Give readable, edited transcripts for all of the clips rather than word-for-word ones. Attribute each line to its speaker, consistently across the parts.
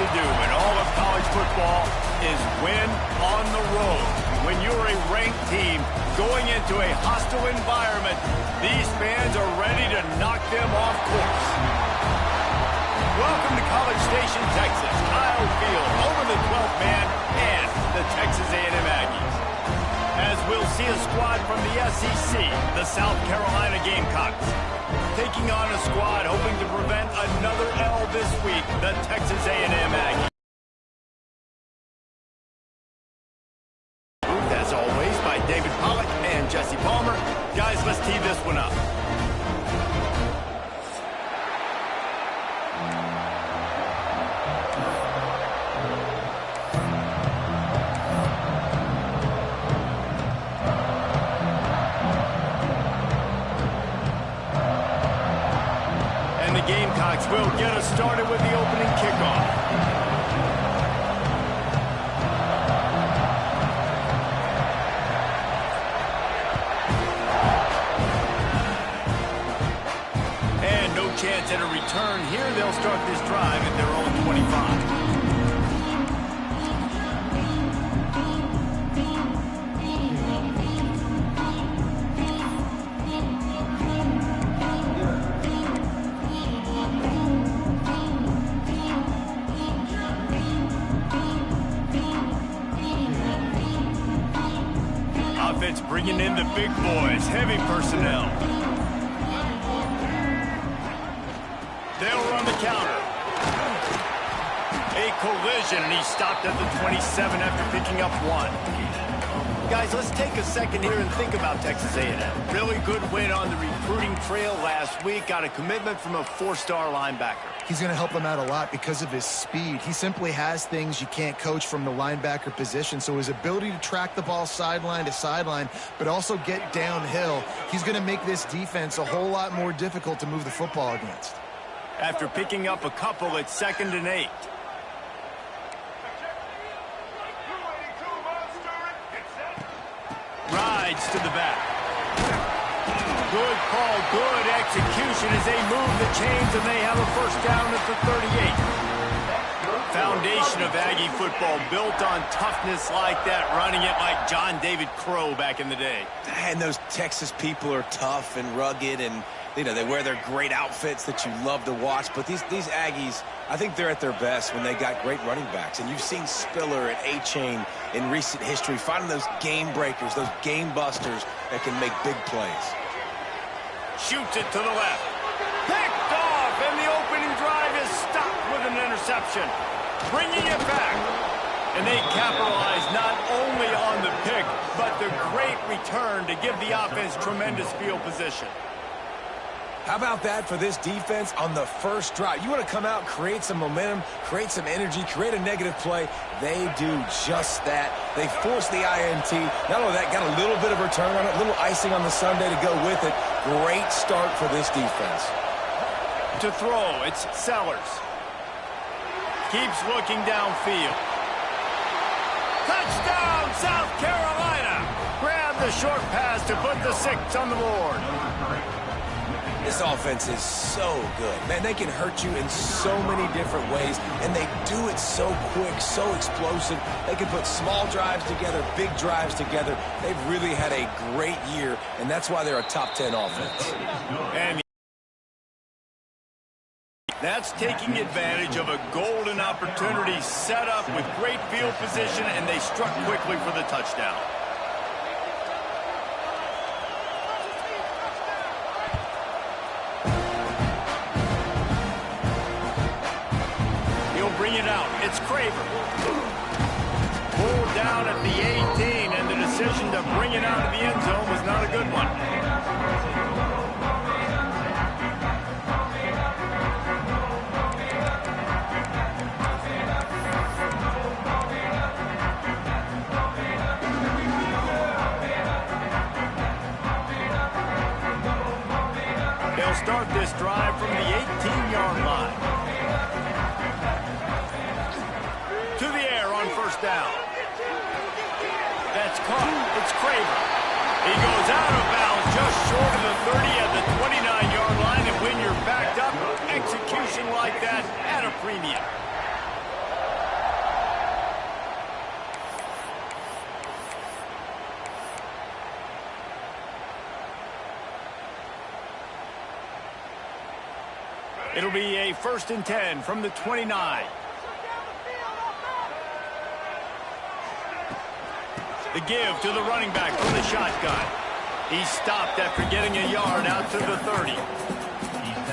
Speaker 1: to do in all of college football is win on the road. When you're a ranked team going into a hostile environment, these fans are ready to knock them off course. Welcome to College Station, Texas. Kyle Field over the 12th man and the Texas A&M Aggies. As we'll see a squad from the SEC, the South Carolina Gamecocks, taking on a squad hoping to prevent another L this week, the Texas A&M Aggies. As always, by David Pollack and Jesse Palmer. Guys, let's tee this one up. And the Gamecocks will get us started with the opening kickoff. Chance at a return here. They'll start this drive at their own 25. Offense bringing in the big boys, heavy personnel. They'll run the counter. A collision, and he stopped at the 27 after picking up one. Guys, let's take a second here and think about Texas A&M. Really good win on the recruiting trail last week. Got a commitment from a 4-star linebacker.
Speaker 2: He's going to help them out a lot because of his speed. He simply has things you can't coach from the linebacker position. So his ability to track the ball sideline to sideline, but also get downhill, he's going to make this defense a whole lot more difficult to move the football against.
Speaker 1: After picking up a couple, it's 2nd and 8. Rides to the back. Good call, good execution as they move the chains, and they have a first down at the 38. Foundation of Aggie football built on toughness like that, running it like John David Crow back in the day.
Speaker 3: And those Texas people are tough and rugged, and you know, they wear their great outfits that you love to watch. But these Aggies, I think they're at their best when they got great running backs. And you've seen Spiller and A-Chain in recent history, finding those game breakers, those game busters that can make big plays.
Speaker 1: Shoots it to the left. Picked off, and the opening drive is stopped with an interception. Bringing it back. And they capitalize not only on the pick, but the great return to give the offense tremendous field position.
Speaker 3: How about that for this defense on the first drive? You want to come out, create some momentum, create some energy, create a negative play. They do just that. They force the INT. Not only that, got a little bit of return on it, a little icing on the sundae to go with it. Great start for this defense.
Speaker 1: To throw, it's Sellers. Keeps looking downfield. Touchdown, South Carolina! Grab the short pass to put the 6 on the board.
Speaker 3: This offense is so good. Man, they can hurt you in so many different ways, and they do it so quick, so explosive. They can put small drives together, big drives together. They've really had a great year, and that's why they're a top 10 offense.
Speaker 1: And that's taking advantage of a golden opportunity set up with great field position, and they struck quickly for the touchdown. Bring it out. It's Craver. Pulled down at the 18, and the decision to bring it out of the end zone was not a good one. They'll start this drive from the 18-yard line. To the air on first down. That's caught. It's Craver. He goes out of bounds just short of the 30 at the 29-yard line, and when you're backed up, execution like that at a premium. It'll be a 1st and 10 from the 29. The give to the running back from the shotgun. He stopped after getting a yard out to the 30.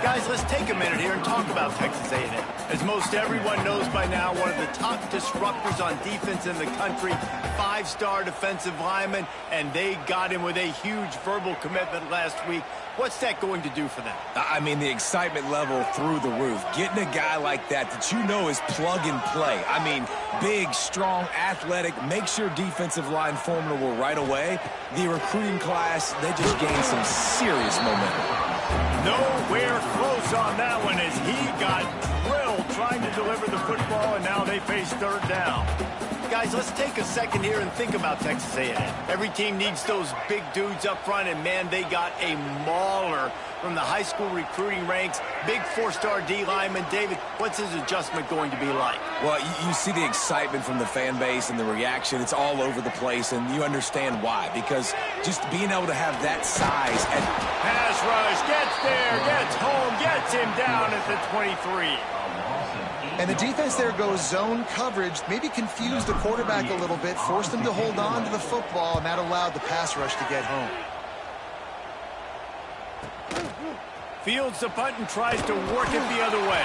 Speaker 1: Guys, let's take a minute here and talk about Texas A&M. As most everyone knows by now, one of the top disruptors on defense in the country, 5-star defensive lineman, and they got him with a huge verbal commitment last week. What's that going to do for them?
Speaker 3: I mean, the excitement level through the roof. Getting a guy like that you know is plug and play. I mean, big, strong, athletic, makes your defensive line formidable right away. The recruiting class, they just gained some serious momentum.
Speaker 1: Nowhere close on that one as he got drilled trying to deliver the football, and now they face 3rd down. Guys, let's take a second here and think about Texas A&M. Every team needs those big dudes up front, and man, they got a mauler from the high school recruiting ranks. Big 4-star D lineman. David, what's his adjustment going to be like?
Speaker 3: Well, you see the excitement from the fan base and the reaction. It's all over the place, and you understand why. Because just being able to have that size and
Speaker 1: pass rush, gets there, gets home, gets him down at the 23.
Speaker 2: And the defense there goes zone coverage, maybe confused the quarterback a little bit, forced him to hold on to the football, and that allowed the pass rush to get home.
Speaker 1: Fields the punt and tries to work it the other way.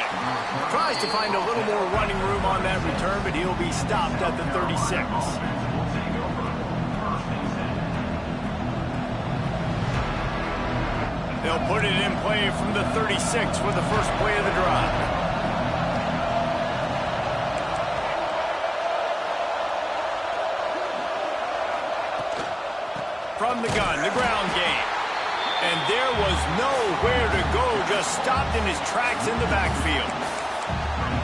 Speaker 1: Tries to find a little more running room on that return, but he'll be stopped at the 36. They'll put it in play from the 36 for the first play of the drive. From the gun, the ground game. And there was nowhere to go, just stopped in his tracks in the backfield.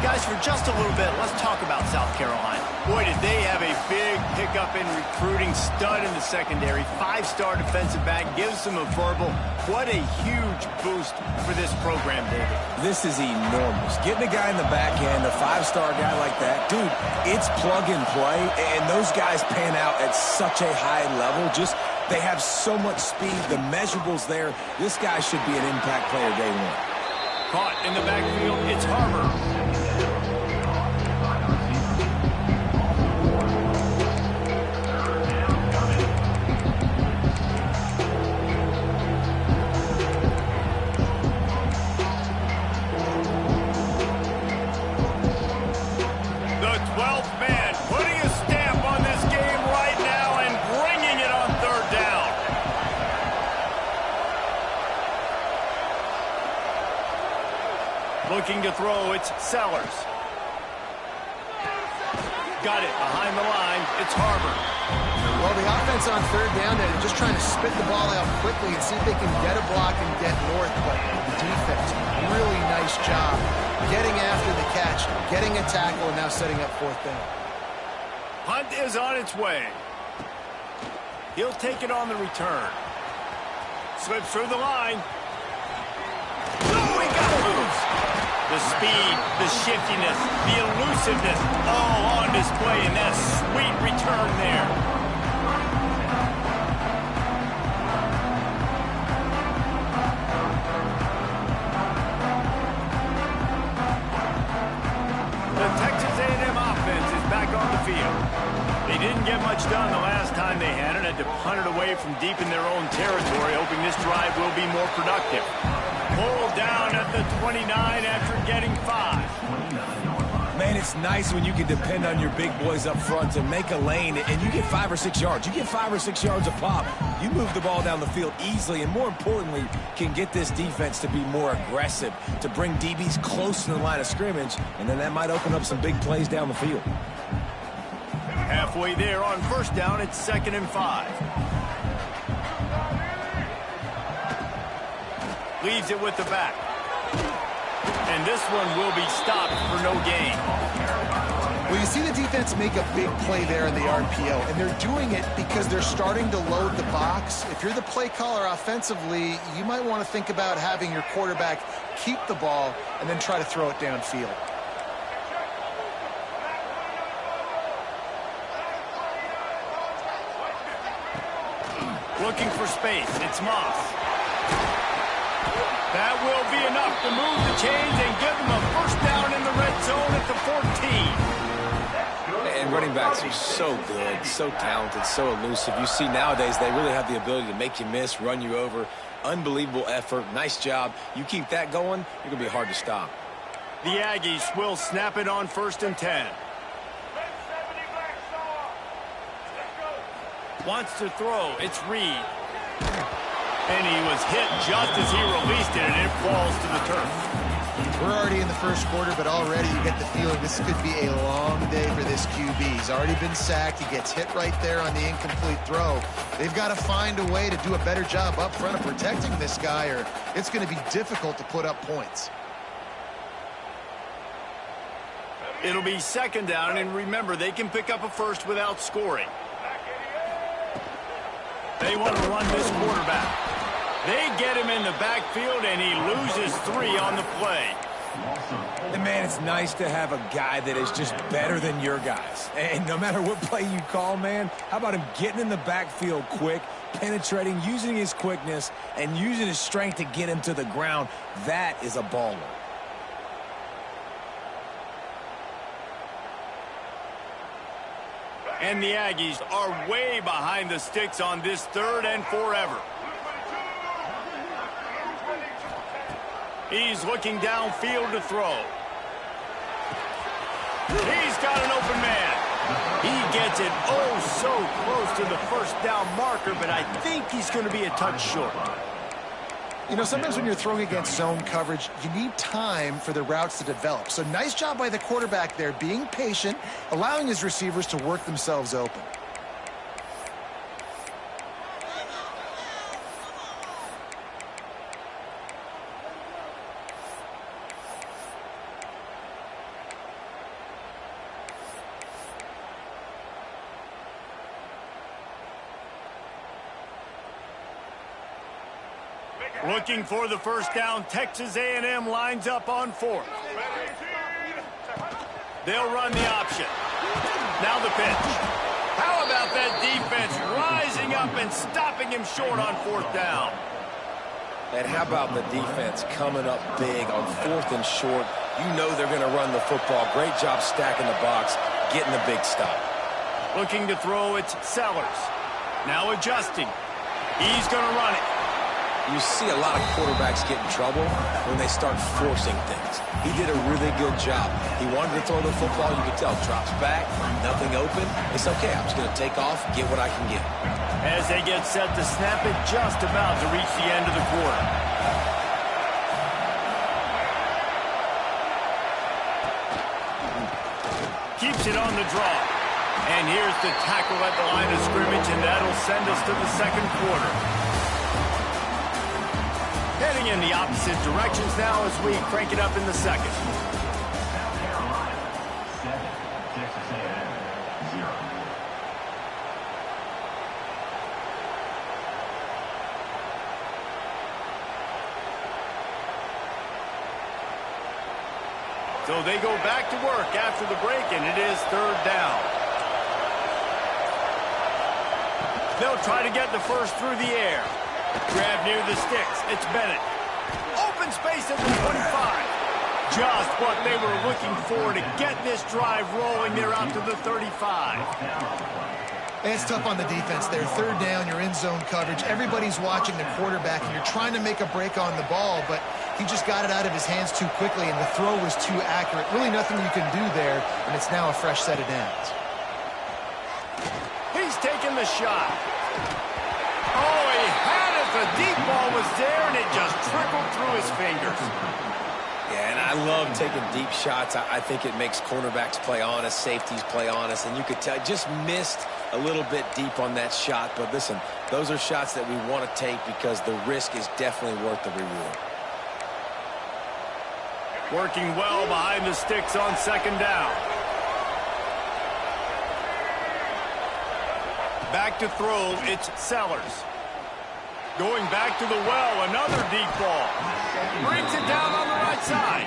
Speaker 1: Guys, for just a little bit, let's talk about South Carolina. Boy, did they have a big pickup in recruiting. Stud in the secondary, 5-star defensive back, gives them a verbal. What a huge boost for this program, David.
Speaker 3: This is enormous. Getting a guy in the back end, a 5-star guy like that, dude, it's plug and play, and those guys pan out at such a high level. Just they have so much speed, the measurables there. This guy should be an impact player day one.
Speaker 1: Caught in the backfield, it's Harbor. Looking to throw, it's Sellers. Got it behind the line, it's Harbor.
Speaker 2: Well, the offense on 3rd down, they're just trying to spit the ball out quickly and see if they can get a block and get north. But the defense, really nice job getting after the catch, getting a tackle, and now setting up 4th down.
Speaker 1: Hunt is on its way. He'll take it on the return. Slips through the line. Oh, he got loose. The speed, the shiftiness, the elusiveness, all on display in that sweet return there. The Texas A&M offense is back on the field. They didn't get much done the last time they had it. Had to punt it away from deep in their own territory, hoping this drive will be more productive. Pulled down at the 29 after getting 5.
Speaker 3: Man, it's nice when you can depend on your big boys up front to make a lane, and you get 5 or 6 yards. You get 5 or 6 yards a pop. You move the ball down the field easily, and more importantly, can get this defense to be more aggressive, to bring DBs close to the line of scrimmage, and then that might open up some big plays down the field.
Speaker 1: Halfway there on 1st down, it's 2nd and 5. Leaves it with the back. And this one will be stopped for no gain.
Speaker 2: Well, you see the defense make a big play there in the RPO, and they're doing it because they're starting to load the box. If you're the play caller offensively, you might want to think about having your quarterback keep the ball and then try to throw it downfield. Looking for space, it's Moss.
Speaker 1: That will be enough to move the chains and give them a first down in the red zone at the 14.
Speaker 3: And running backs are so good, so talented, so elusive. You see nowadays they really have the ability to make you miss, run you over. Unbelievable effort. Nice job. You keep that going, you're going to be hard to stop.
Speaker 1: The Aggies will snap it on 1st and 10. Wants to throw. It's Reed. And he was hit just as he released it, and it falls to the turf.
Speaker 2: We're already in the first quarter, but already you get the feeling this could be a long day for this QB. He's already been sacked. He gets hit right there on the incomplete throw. They've got to find a way to do a better job up front of protecting this guy, or it's going to be difficult to put up points.
Speaker 1: It'll be 2nd down, and remember, they can pick up a first without scoring. They want to run this quarterback. They get him in the backfield, and he loses 3 on the play.
Speaker 3: And, man, it's nice to have a guy that is just better than your guys. And no matter what play you call, man, how about him getting in the backfield quick, penetrating, using his quickness, and using his strength to get him to the ground? That is a baller.
Speaker 1: And the Aggies are way behind the sticks on this 3rd and forever. He's looking downfield to throw. He's got an open man. He gets it oh so close to the first down marker, but I think he's going to be a touch short.
Speaker 2: You know, sometimes when you're throwing against zone coverage, you need time for the routes to develop. So nice job by the quarterback there, being patient, allowing his receivers to work themselves open.
Speaker 1: Looking for the first down, Texas A&M lines up on 4th. They'll run the option. Now the pitch. How about that defense rising up and stopping him short on 4th down?
Speaker 3: And how about the defense coming up big on 4th and short? You know they're going to run the football. Great job stacking the box, getting the big stop.
Speaker 1: Looking to throw, it's Sellers. Now adjusting. He's going to run it.
Speaker 3: You see a lot of quarterbacks get in trouble when they start forcing things. He did a really good job. He wanted to throw the football. You can tell. Drops back, nothing open. It's okay. I'm just going to take off, get what I can get.
Speaker 1: As they get set to snap it, just about to reach the end of the quarter. Keeps it on the draw. And here's the tackle at the line of scrimmage, and that'll send us to the 2nd quarter. Heading in the opposite directions now as we crank it up in the 2nd.
Speaker 4: South Carolina, 7, Texas A&M, 0.
Speaker 1: So they go back to work after the break, and it is 3rd down. They'll try to get the first through the air. Grab near the sticks. It's Bennett. Open space at the 25. Just what they were looking for to get this drive rolling there out to the 35.
Speaker 2: And it's tough on the defense there. 3rd down, you're in zone coverage. Everybody's watching the quarterback, and you're trying to make a break on the ball, but he just got it out of his hands too quickly, and the throw was too accurate. Really nothing you can do there, and it's now a fresh set of downs.
Speaker 1: He's taking the shot. Oh, he had it. The deep ball was there, and it just trickled through his fingers.
Speaker 3: Yeah, and I love taking deep shots. I think it makes cornerbacks play honest, safeties play honest, and you could tell just missed a little bit deep on that shot. But listen, those are shots that we want to take because the risk is definitely worth the reward.
Speaker 1: Working well behind the sticks on 2nd down. Back to throw, it's Sellers. Going back to the well, another deep ball. Brings it down on the right side.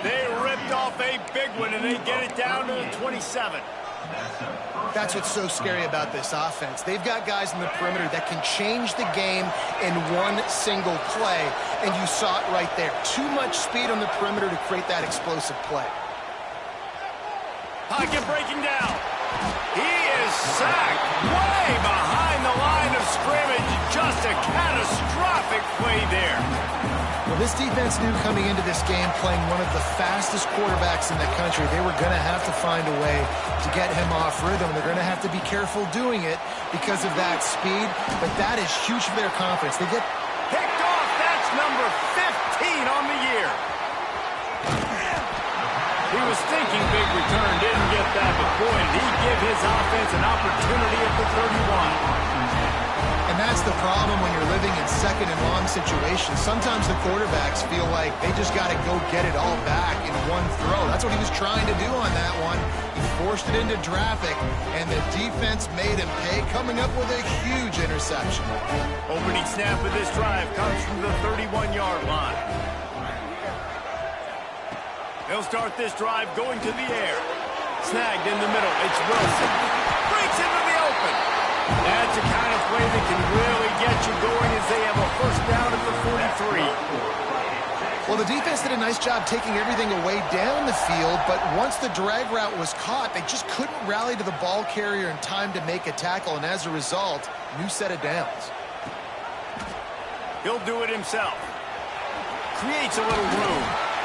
Speaker 1: They ripped off a big one, and they get it down to the 27.
Speaker 2: That's what's so scary about this offense. They've got guys in the perimeter that can change the game in one single play, and you saw it right there. Too much speed on the perimeter to create that explosive play.
Speaker 1: Pocket breaking down. He is sacked way behind the line of scrimmage. Just a catastrophic play there.
Speaker 2: Well, this defense knew coming into this game, playing one of the fastest quarterbacks in the country, they were going to have to find a way to get him off rhythm. They're going to have to be careful doing it because of that speed, but that is huge for their confidence. They get
Speaker 1: picked off. That's number 15 on the year. He was thinking big return, didn't get that, but boy, did he give his offense an opportunity at the 31.
Speaker 2: And that's the problem when you're living in second and long situations. Sometimes the quarterbacks feel like they just got to go get it all back in one throw. That's what he was trying to do on that one. He forced it into traffic, and the defense made him pay, coming up with a huge interception.
Speaker 1: Opening snap of this drive comes from the 31-yard line. They'll start this drive going to the air. Snagged in the middle. It's Wilson. Breaks into the open. That's the kind of play that can really get you going as they have a first down at the 43.
Speaker 2: Well, the defense did a nice job taking everything away down the field, but once the drag route was caught, they just couldn't rally to the ball carrier in time to make a tackle, and as a result, new set of downs.
Speaker 1: He'll do it himself. Creates a little room.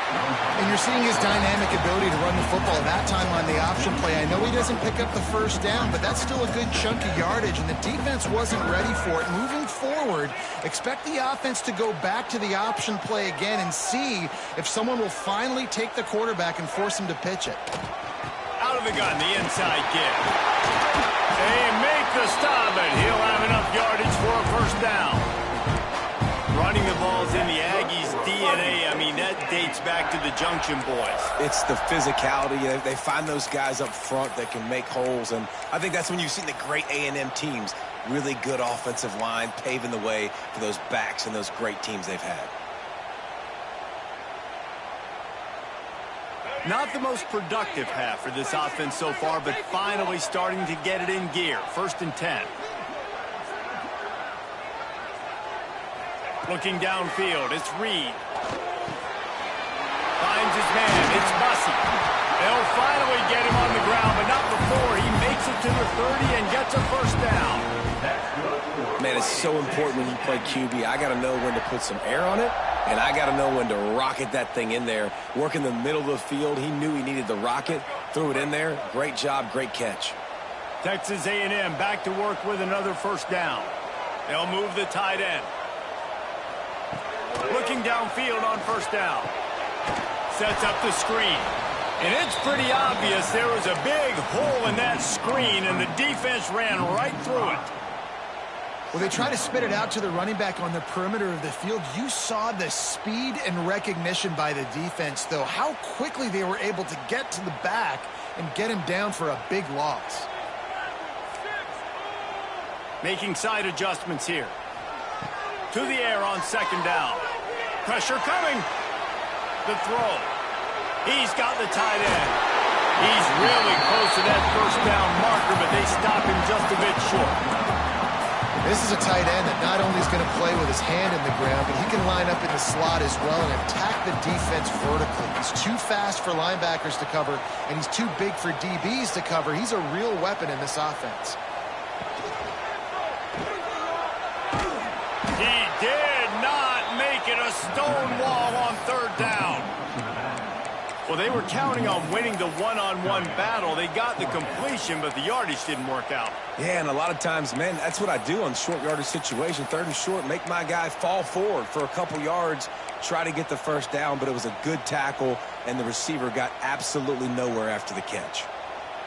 Speaker 2: And you're seeing his dynamic ability to run the football, that time on the option play. I know he doesn't pick up the first down, but that's still a good chunk of yardage, and the defense wasn't ready for it. Moving forward, expect the offense to go back to the option play again and see if someone will finally take the quarterback and force him to pitch it.
Speaker 1: Out of the gun, the inside give. They make the stop, and he'll have enough yardage for a first down. Running the ball's in the Aggies' DNA. I mean, that dates back to the Junction boys.
Speaker 3: It's the physicality. They find those guys up front that can make holes, and I think that's when you've seen the great A&M teams. Really good offensive line, paving the way for those backs and those great teams they've had.
Speaker 1: Not the most productive half for this offense so far, but finally starting to get it in gear. 1st and 10. Looking downfield, it's Reed. Finds his man, it's Bussey. They'll finally get him on the ground, but not before he makes it to the 30 and gets a first down.
Speaker 3: Man, it's so important when you play QB. I got to know when to put some air on it, and I got to know when to rocket that thing in there. Work in the middle of the field. He knew he needed the rocket, threw it in there. Great job, great catch.
Speaker 1: Texas A&M back to work with another first down. They'll move the tight end. Looking downfield on first down. Sets up the screen. And it's pretty obvious there was a big hole in that screen, and the defense ran right through it.
Speaker 2: Well, they try to spit it out to the running back on the perimeter of the field. You saw the speed and recognition by the defense, though. How quickly they were able to get to the back and get him down for a big loss.
Speaker 1: Making side adjustments here. To the air on second down. Pressure coming. The throw. He's got the tight end. He's really close to that first down marker, but they stop him just a bit short.
Speaker 2: This is a tight end that not only is going to play with his hand in the ground, but he can line up in the slot as well and attack the defense vertically. He's too fast for linebackers to cover, and he's too big for DBs to cover. He's a real weapon in this offense.
Speaker 1: He did not make it a stone wall on third down. Well, they were counting on winning the one-on-one battle. They got the completion, but the yardage didn't work out.
Speaker 3: Yeah, and a lot of times, man, that's what I do on short yardage situation. 3rd and short, make my guy fall forward for a couple yards, try to get the first down, but it was a good tackle, and the receiver got absolutely nowhere after the catch.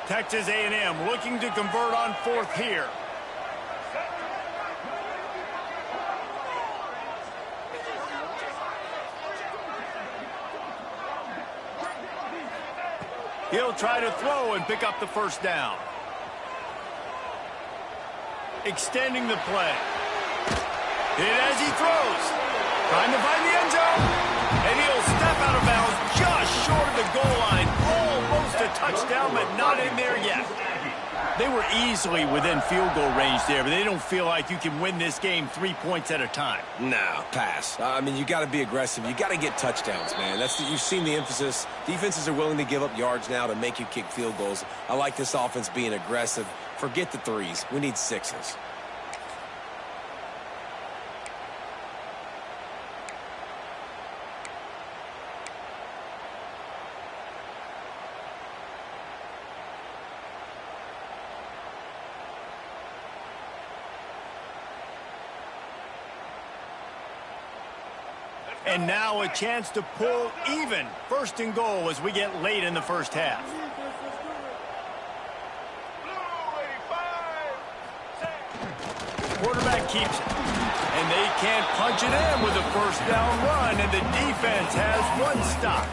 Speaker 1: Texas A&M looking to convert on 4th here. He'll try to throw and pick up the first down. Extending the play. Hit as he throws. Trying to find the end zone. And he'll step out of bounds just short of the goal line. Almost a touchdown, but not in there yet. They were easily within field goal range there, but they don't feel like you can win this game 3 points at a time.
Speaker 3: No, pass. I mean, you got to be aggressive. You got to get touchdowns, man. You've seen the emphasis. Defenses are willing to give up yards now to make you kick field goals. I like this offense being aggressive. Forget the threes. We need sixes.
Speaker 1: And now a chance to pull even. First and goal as we get late in the first half. Quarterback keeps it. And they can't punch it in with a first down run, and the defense has one stop.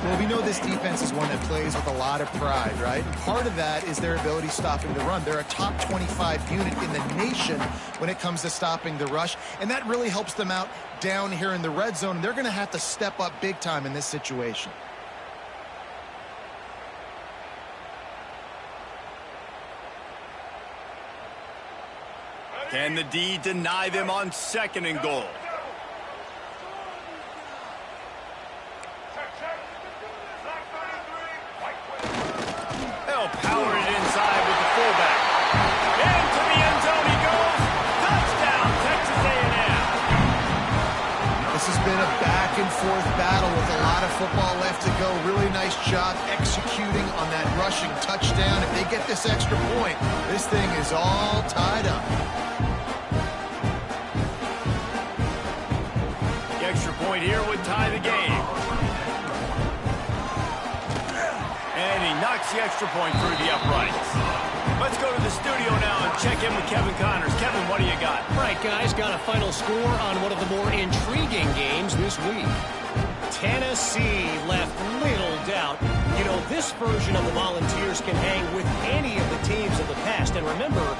Speaker 2: Well, we know this defense is one that plays with a lot of pride, right? And part of that is their ability stopping the run. They're a top 25 unit in the nation when it comes to stopping the rush, and that really helps them out down here in the red zone. They're going to have to step up big time in this situation.
Speaker 1: Can the D deny them on second and goal? They'll power it inside with the fullback. Into the end zone he goes. Touchdown, Texas A&M.
Speaker 2: This has been a back-and-forth battle with a lot of football left to go. Really nice job executing on that rushing touchdown. If they get this extra point, this thing is all tied up.
Speaker 1: The extra point here would tie the game. And he knocks the extra point through the uprights. Let's go to the studio now and check in with Kevin Connors. Kevin, what do you got?
Speaker 5: All right, guys, got a final score on one of the more intriguing games this week. Tennessee left little doubt. You know, this version of the Volunteers can hang with any of the teams of the past. And remember,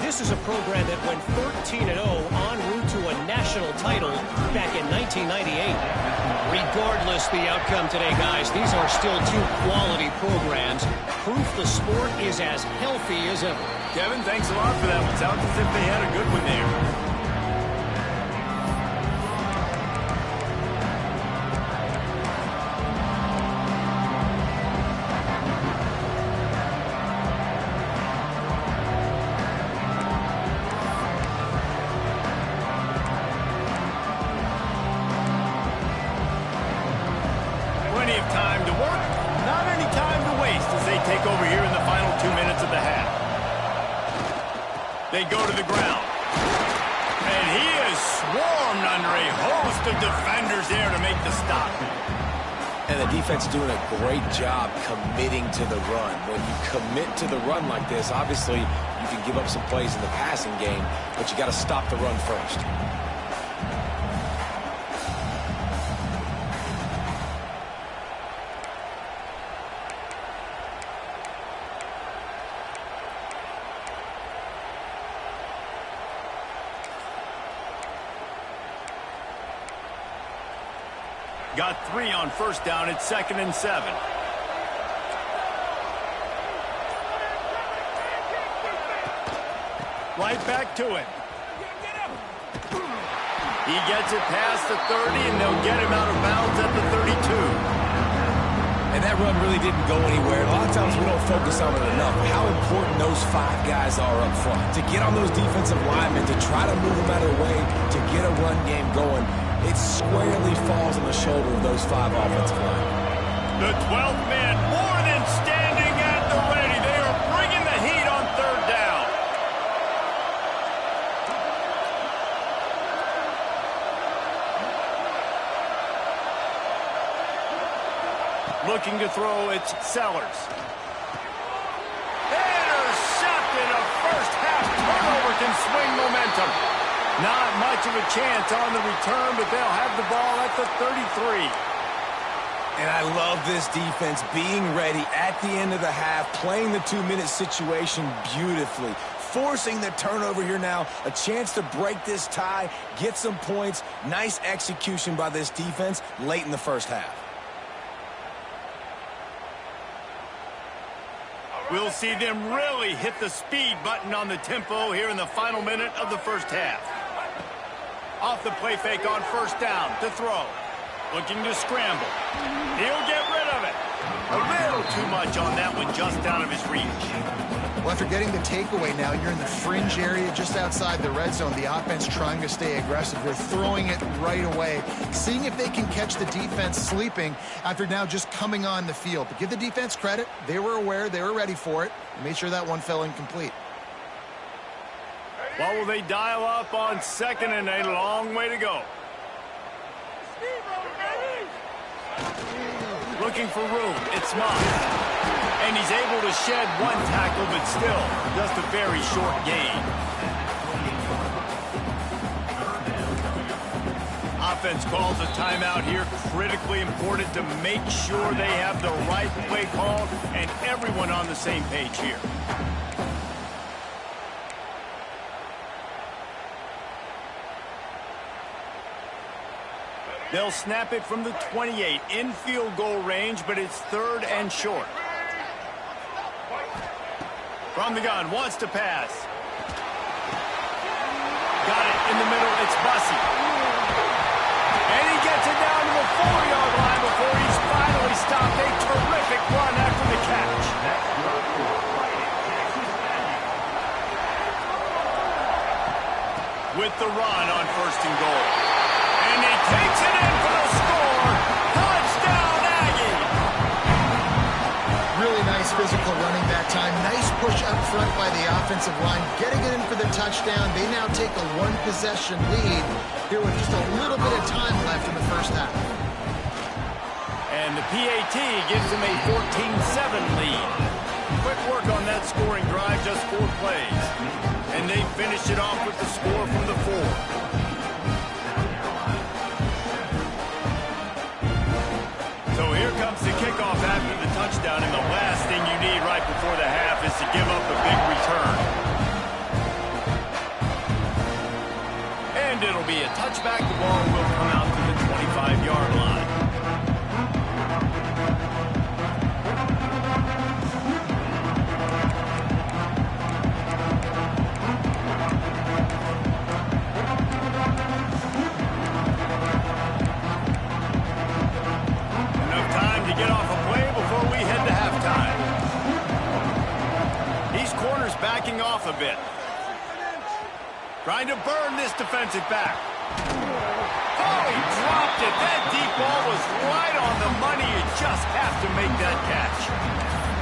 Speaker 5: this is a program that went 13-0 en route to a national title back in 1998. Regardless the outcome today, guys, these are still two quality programs. Proof the sport is as healthy as ever.
Speaker 1: Kevin, thanks a lot for that. It sounds as if they had a good one there. Plenty of time to work, not any time to waste as they take over here in the final 2 minutes of the half. They go to the ground. And he is swarmed under a host of defenders there to make the stop.
Speaker 3: And the defense is doing a great job committing to the run. When you commit to the run like this, obviously you can give up some plays in the passing game, but you got to stop the run first.
Speaker 1: Got 3 on first down. It's 2nd and 7. Right back to it. He gets it past the 30, and they'll get him out of bounds at the 32.
Speaker 3: And that run really didn't go anywhere. A lot of times we don't focus on it enough. How important those 5 guys are up front. To get on those defensive linemen, to try to move them out of the way, to get a run game going. It squarely falls on the shoulder of those 5 offensive linemen.
Speaker 1: The 12th man more than standing at the ready. They are bringing the heat on 3rd down. Looking to throw, it's Sellers. Intercepted. A first half turnover can swing momentum. Not much of a chance on the return, but they'll have the ball at the 33.
Speaker 3: And I love this defense being ready at the end of the half, playing the 2-minute situation beautifully, forcing the turnover here now, a chance to break this tie, get some points. Nice execution by this defense late in the first half.
Speaker 1: We'll see them really hit the speed button on the tempo here in the final minute of the first half. Off the play fake on first down to throw. Looking to scramble. He'll get rid of it. A little too much on that one, just out of his reach.
Speaker 2: Well, after getting the takeaway now, you're in the fringe area just outside the red zone. The offense trying to stay aggressive. They're throwing it right away, seeing if they can catch the defense sleeping after now just coming on the field. But give the defense credit. They were aware. They were ready for it. Made sure that one fell incomplete.
Speaker 1: What will they dial up on second and a long way to go? Looking for room. It's Moss. And he's able to shed one tackle, but still just a very short gain. Offense calls a timeout here. Critically important to make sure they have the right play called and everyone on the same page here. They'll snap it from the 28 in field goal range, but it's third and short. From the gun, wants to pass. Got it in the middle, it's Bussey. And he gets it down to the 4-yard line before he's finally stopped. A terrific run after the catch. With the run on first and goal. And he takes it in for the score. Touchdown, Aggie!
Speaker 2: Really nice physical running that time. Nice push up front by the offensive line. Getting it in for the touchdown. They now take a one-possession lead here with just a little bit of time left in the first half.
Speaker 1: And the PAT gives them a 14-7 lead. Quick work on that scoring drive, just 4 plays. And they finish it off with the score from the 4. So here comes the kickoff after the touchdown, and the last thing you need right before the half is to give up a big return. And it'll be a touchback. The ball will come out to the 25-yard line. Get off a play before we head to halftime. These corners backing off a bit. Trying to burn this defensive back. Oh, he dropped it. That deep ball was right on the money. You just have to make that catch.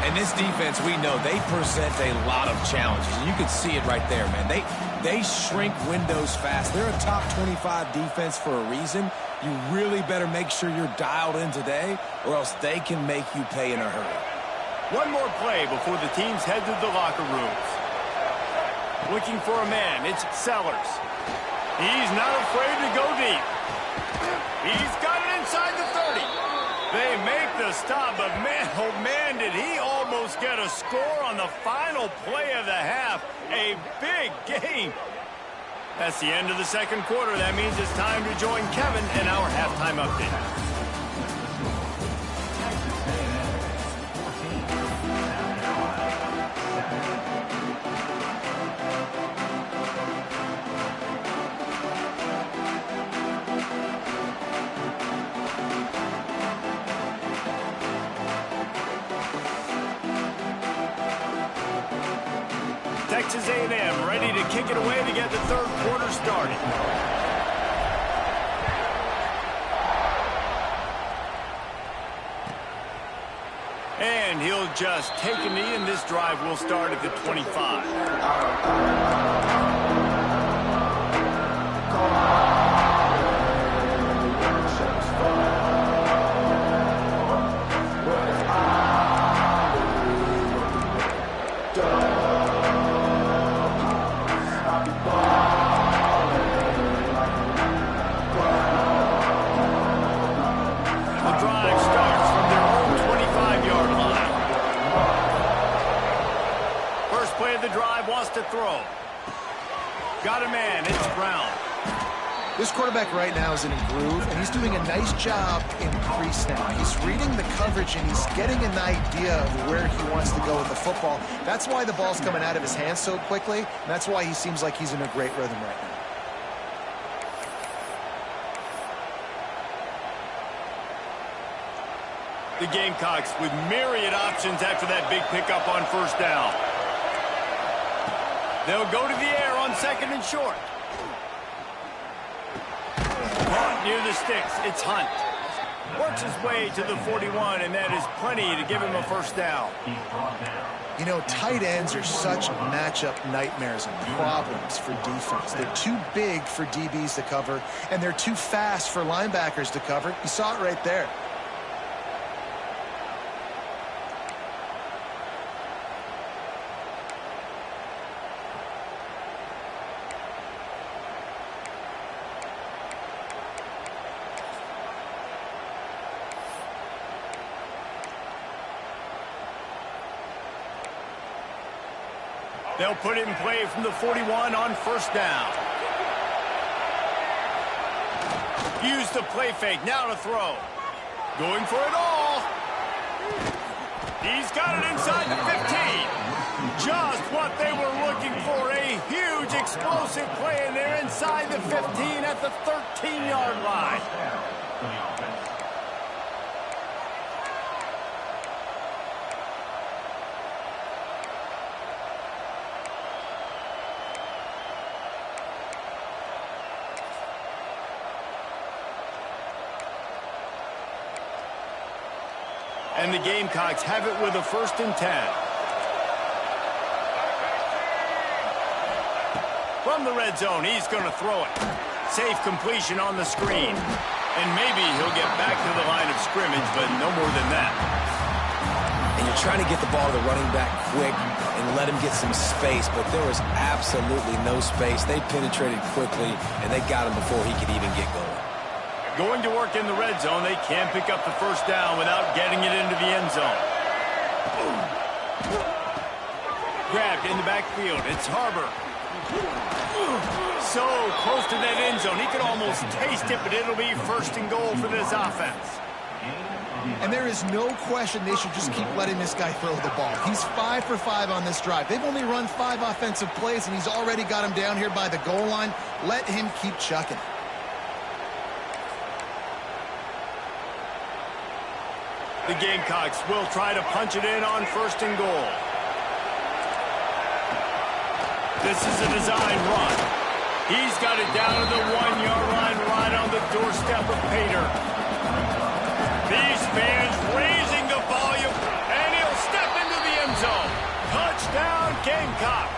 Speaker 3: And this defense, we know, they present a lot of challenges. And you can see it right there, man. They shrink windows fast. They're a top 25 defense for a reason. You really better make sure you're dialed in today, or else they can make you pay in a hurry.
Speaker 1: One more play before the teams head to the locker rooms. Looking for a man, it's Sellers. He's not afraid to go deep. He's got it inside the 30. They make the stop, but man, oh man, did he almost get a score on the final play of the half. A big game. That's the end of the second quarter. That means it's time to join Kevin in our halftime update. Texas A&M ready to kick it away to get the third quarter started. And he'll just take a knee, and this drive will start at the 25. To throw. Got a man, it's Brown.
Speaker 2: This quarterback right now is in a groove, and he's doing a nice job in crease now. He's reading the coverage, and he's getting an idea of where he wants to go with the football. That's why the ball's coming out of his hands so quickly, and that's why he seems like he's in a great rhythm right now.
Speaker 1: The Gamecocks with myriad options after that big pickup on first down. They'll go to the air on second and short. Caught near the sticks. It's Hunt. Works his way to the 41, and that is plenty to give him a first down.
Speaker 2: You know, tight ends are such matchup nightmares and problems for defense. They're too big for DBs to cover, and they're too fast for linebackers to cover. You saw it right there.
Speaker 1: They'll put it in play from the 41 on first down. Use the play fake. Now to throw. Going for it all. He's got it inside the 15. Just what they were looking for. A huge explosive play, and they're inside the 15 at the 13-yard line. And the Gamecocks have it with a 1st and 10. From the red zone, he's going to throw it. Safe completion on the screen. And maybe he'll get back to the line of scrimmage, but no more than that.
Speaker 3: And you're trying to get the ball to the running back quick and let him get some space, but there was absolutely no space. They penetrated quickly, and they got him before he could even get going.
Speaker 1: Going to work in the red zone, they can't pick up the first down without getting it into the end zone. Grabbed in the backfield. It's Harbor. So close to that end zone. He could almost taste it, but it'll be 1st and goal for this offense.
Speaker 2: And there is no question they should just keep letting this guy throw the ball. He's 5 for 5 on this drive. They've only run 5 offensive plays, and he's already got him down here by the goal line. Let him keep chucking.
Speaker 1: The Gamecocks will try to punch it in on 1st and goal. This is a design run. He's got it down to the 1-yard line right on the doorstep of Pater. These fans raising the volume, and he'll step into the end zone. Touchdown, Gamecocks.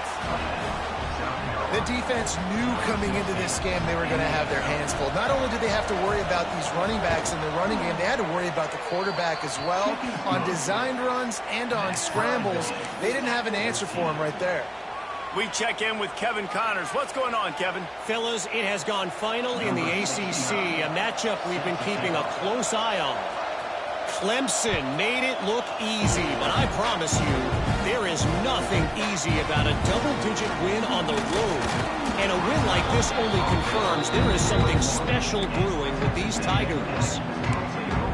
Speaker 2: The defense knew coming into this game they were going to have their hands full. Not only did they have to worry about these running backs in the running game, they had to worry about the quarterback as well. On designed runs and on scrambles, they didn't have an answer for him right there.
Speaker 1: We check in with Kevin Connors. What's going on, Kevin?
Speaker 5: Fellas, it has gone final in the ACC, a matchup we've been keeping a close eye on. Clemson made it look easy, but I promise you, there is nothing easy about a double-digit win on the road. And a win like this only confirms there is something special brewing with these Tigers.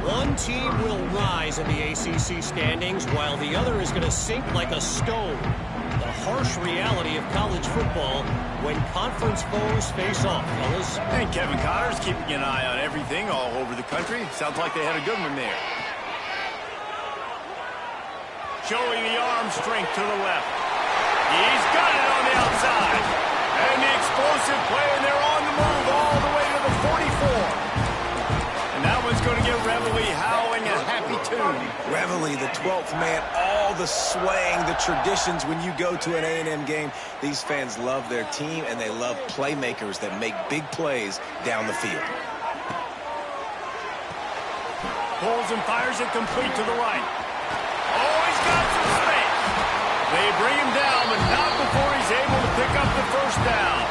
Speaker 5: One team will rise in the ACC standings, while the other is going to sink like a stone. The harsh reality of college football when conference foes face off, fellas.
Speaker 1: And Kevin Connors keeping an eye on everything all over the country. Sounds like they had a good one there. Showing the arm strength to the left. He's got it on the outside. And the explosive play, and they're on the move all the way to the 44. And that one's going to get Reveille howling a happy tune.
Speaker 3: Reveille, the 12th man, all the swaying, the traditions when you go to an A&M game. These fans love their team, and they love playmakers that make big plays down the field.
Speaker 1: Pulls and fires it complete to the right. Oh, he's got some space. They bring him down, but not before he's able to pick up the first down.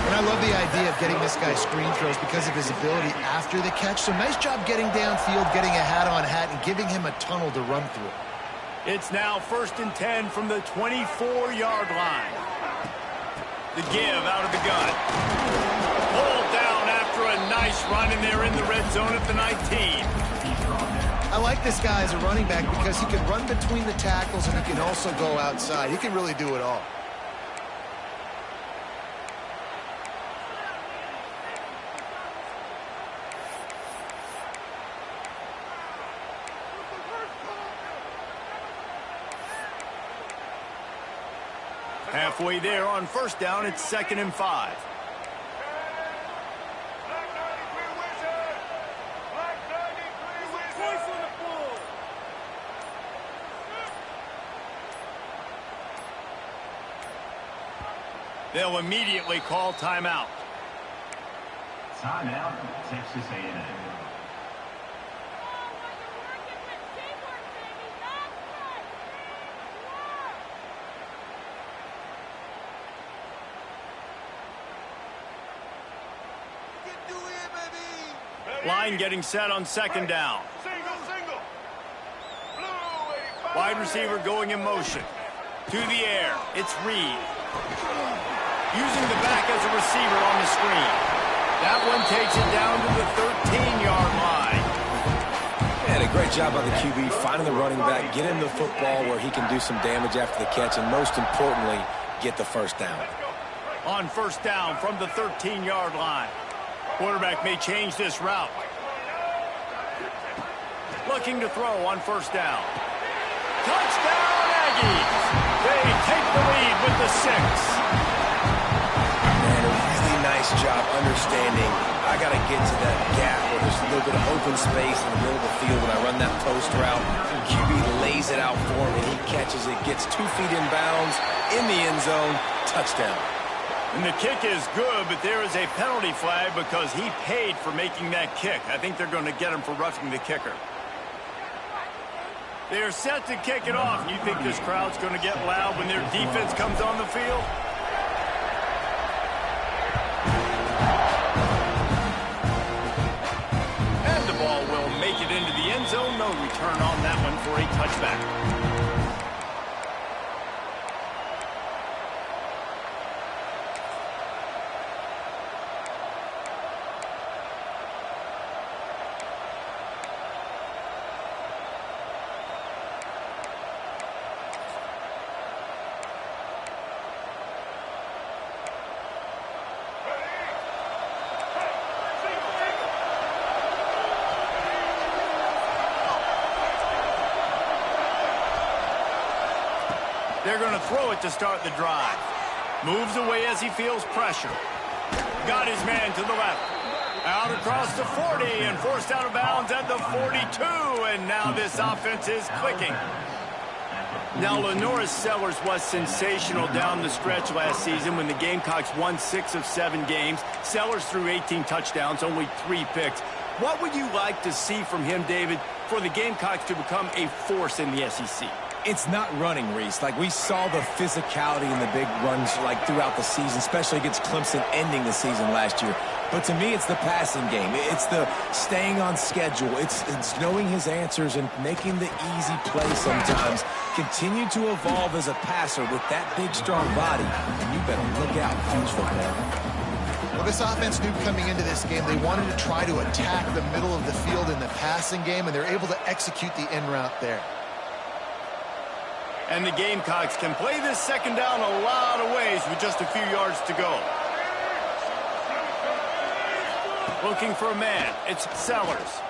Speaker 2: And I love the idea of getting this guy screen throws because of his ability after the catch. So nice job getting downfield, getting a hat-on-hat, and giving him a tunnel to run through.
Speaker 1: It's now 1st and 10 from the 24-yard line. The give out of the gun. Pulled run, and they're in the red zone at the 19.
Speaker 2: I like this guy as a running back because he can run between the tackles and he can also go outside. He can really do it all.
Speaker 1: Halfway there on first down, it's 2nd and 5. They'll immediately call timeout.
Speaker 4: Timeout, Texas A&M.
Speaker 1: Line getting set on 2nd down. Wide receiver going in motion. To the air, it's Reed. Using the back as a receiver on the screen. That one takes it down to the 13-yard line.
Speaker 3: And a great job by the QB finding the running back, get him the football where he can do some damage after the catch, and most importantly, get the first down.
Speaker 1: On first down from the 13-yard line. Quarterback may change this route. Looking to throw on first down. Touchdown, Aggies! They take the lead with the 6.
Speaker 3: And a really nice job understanding I got to get to that gap where there's a little bit of open space in the middle of the field when I run that post route. QB lays it out for him, and he catches it, gets 2 feet in bounds, in the end zone, touchdown.
Speaker 1: And the kick is good, but there is a penalty flag because he paid for making that kick. I think they're going to get him for roughing the kicker. They're set to kick it off. You think this crowd's going to get loud when their defense comes on the field? And the ball will make it into the end zone. No return on that one for a touchback. They're going to throw it to start the drive. Moves away as he feels pressure. Got his man to the left. Out across the 40 and forced out of bounds at the 42. And now this offense is clicking. Now, Lenoris Sellers was sensational down the stretch last season when the Gamecocks won 6 of 7 games. Sellers threw 18 touchdowns, only 3 picks. What would you like to see from him, David, for the Gamecocks to become a force in the SEC?
Speaker 3: It's not running, Reese. Like, we saw the physicality in the big runs, like, throughout the season, especially against Clemson ending the season last year. But to me, it's the passing game. It's the staying on schedule. It's knowing his answers and making the easy play sometimes. Continue to evolve as a passer with that big, strong body. And you better look out. Huge football.
Speaker 2: Well, this offense knew coming into this game they wanted to try to attack the middle of the field in the passing game, and they're able to execute the in route there.
Speaker 1: And the Gamecocks can play this second down a lot of ways with just a few yards to go. Looking for a man. It's Sellers.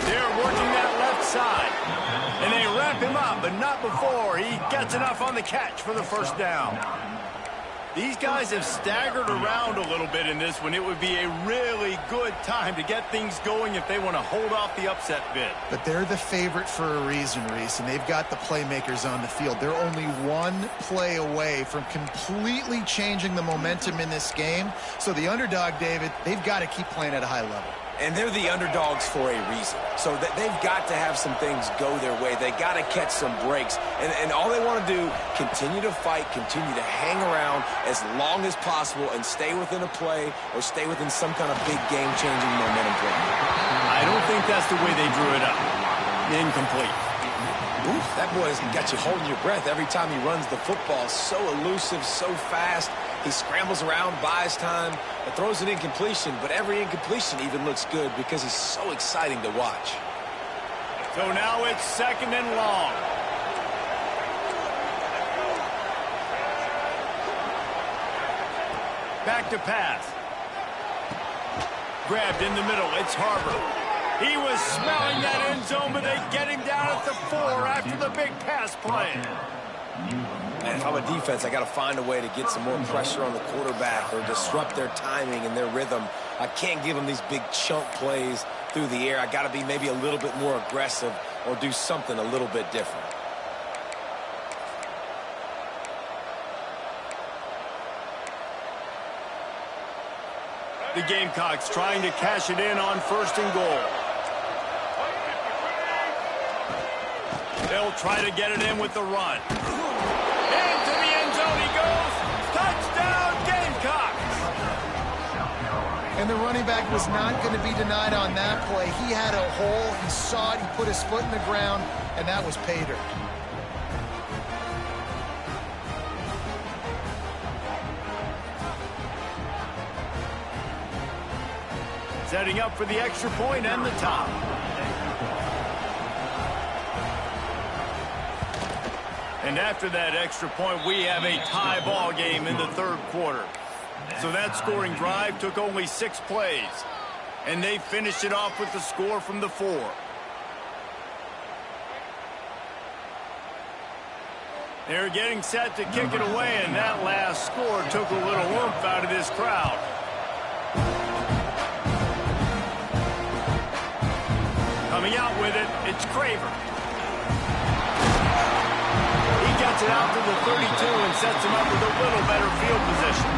Speaker 1: They're working that left side. And they wrap him up, but not before he gets enough on the catch for the first down. These guys have staggered around a little bit in this one. It would be a really good time to get things going if they want to hold off the upset bid.
Speaker 2: But they're the favorite for a reason, Reese, and they've got the playmakers on the field. They're only one play away from completely changing the momentum in this game. So the underdog, David, they've got to keep playing at a high level.
Speaker 3: And they're the underdogs for a reason. So they've got to have some things go their way. They got to catch some breaks. And all they want to do, continue to fight, continue to hang around as long as possible and stay within a play or stay within some kind of big game-changing momentum play.
Speaker 1: I don't think that's the way they drew it up. Incomplete.
Speaker 3: Oof, that boy's got you holding your breath every time he runs the football. So elusive, so fast. He scrambles around, buys time, and throws an incompletion, but every incompletion even looks good because he's so exciting to watch.
Speaker 1: So now it's 2nd and long. Back to pass. Grabbed in the middle. It's Harbor. He was smelling that end zone, but they get him down at the 4 after the big pass play.
Speaker 3: And if I'm a defense, I got to find a way to get some more pressure on the quarterback or disrupt their timing and their rhythm. I can't give them these big chunk plays through the air. I got to be maybe a little bit more aggressive or do something a little bit different.
Speaker 1: The Gamecocks trying to cash it in on 1st and goal. They'll try to get it in with the run. Into the end zone he goes. Touchdown, Gamecocks!
Speaker 2: And the running back was not going to be denied on that play. He had a hole. He saw it. He put his foot in the ground, and that was pay dirt.
Speaker 1: Setting up for the extra point and the top. And after that extra point, we have a tie ball game in the 3rd quarter. So that scoring drive took only 6 plays. And they finished it off with the score from the 4. They're getting set to kick it away, and that last score took a little oomph out of this crowd. Coming out with it, it's Craver. He gets it out to the 32 and sets him up with a little better field position.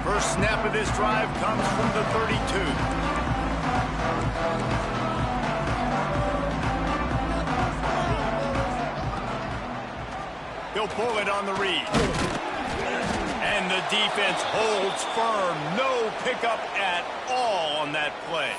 Speaker 1: First snap of this drive comes from the 32. He'll pull it on the read. And the defense holds firm. No pickup at all on that play.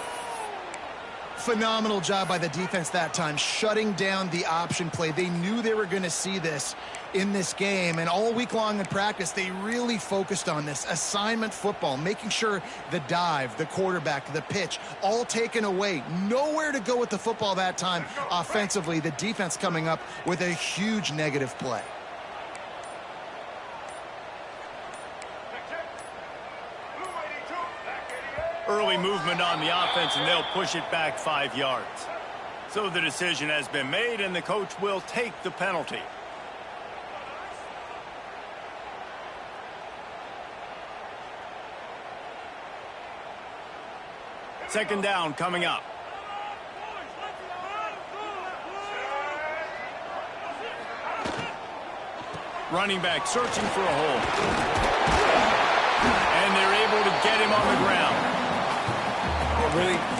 Speaker 2: Phenomenal job by the defense that time, shutting down the option play. They knew they were going to see this in this game, and all week long in practice, they really focused on this assignment football, making sure the dive, the quarterback, the pitch, all taken away. Nowhere to go with the football that time offensively. The defense coming up with a huge negative play.
Speaker 1: Early movement on the offense, and they'll push it back 5 yards. So the decision has been made, and the coach will take the penalty. Second down coming up. Running back searching for a hole. And they're able to get him on the ground.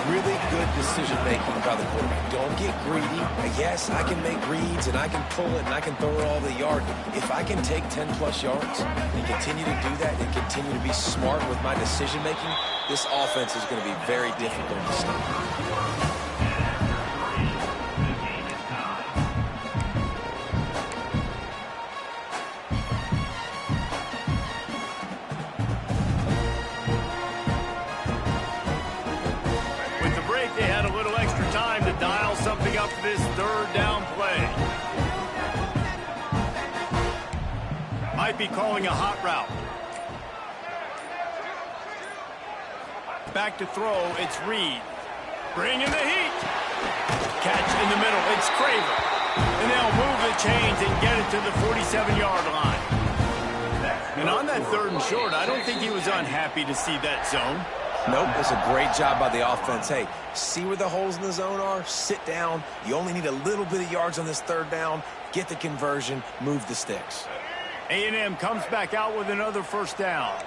Speaker 3: Really good decision-making by the quarterback. Don't get greedy. Yes, I can make reads, and I can pull it, and I can throw it all the yard. If I can take 10-plus yards and continue to do that and continue to be smart with my decision-making, this offense is going to be very difficult to stop.
Speaker 1: Up this 3rd down play. Might be calling a hot route. Back to throw, it's Reed. Bringing the heat. Catch in the middle, it's Craver. And they'll move the chains and get it to the 47-yard line. And on that 3rd and short, I don't think he was unhappy to see that zone.
Speaker 3: Nope, it's a great job by the offense. Hey, see where the holes in the zone are? Sit down. You only need a little bit of yards on this 3rd down. Get the conversion. Move the sticks.
Speaker 1: A&M comes back out with another 1st down.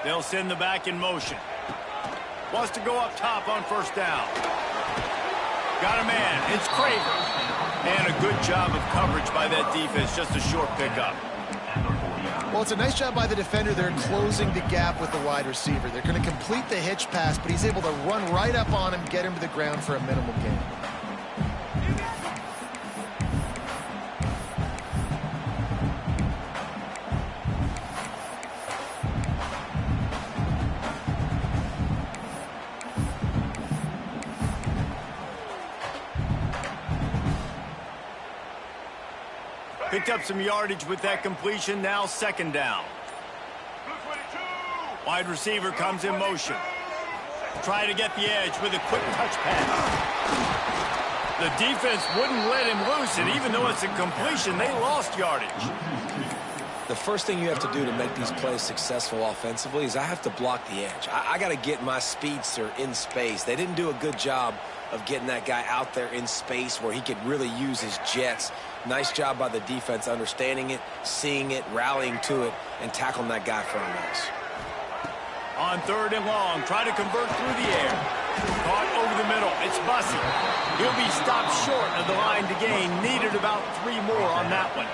Speaker 1: They'll send the back in motion. Wants to go up top on 1st down. Got a man. It's Craver. And a good job of coverage by that defense. Just a short pickup.
Speaker 2: Well, it's a nice job by the defender. They're closing the gap with the wide receiver. They're going to complete the hitch pass, but he's able to run right up on him, get him to the ground for a minimal gain.
Speaker 1: Picked up some yardage with that completion. Now second down. Wide receiver comes in motion. Try to get the edge with a quick touch pass. The defense wouldn't let him loose, and even though it's a completion, they lost yardage.
Speaker 3: The first thing you have to do to make these plays successful offensively is I have to block the edge. I got to get my speedster in space. They didn't do a good job of getting that guy out there in space where he could really use his jets. Nice job by the defense understanding it, seeing it, rallying to it, and tackling that guy for a loss.
Speaker 1: On third and long, try to convert through the air. Caught over the middle. It's Bussey. He'll be stopped short of the line to gain. Needed about 3 more on that one.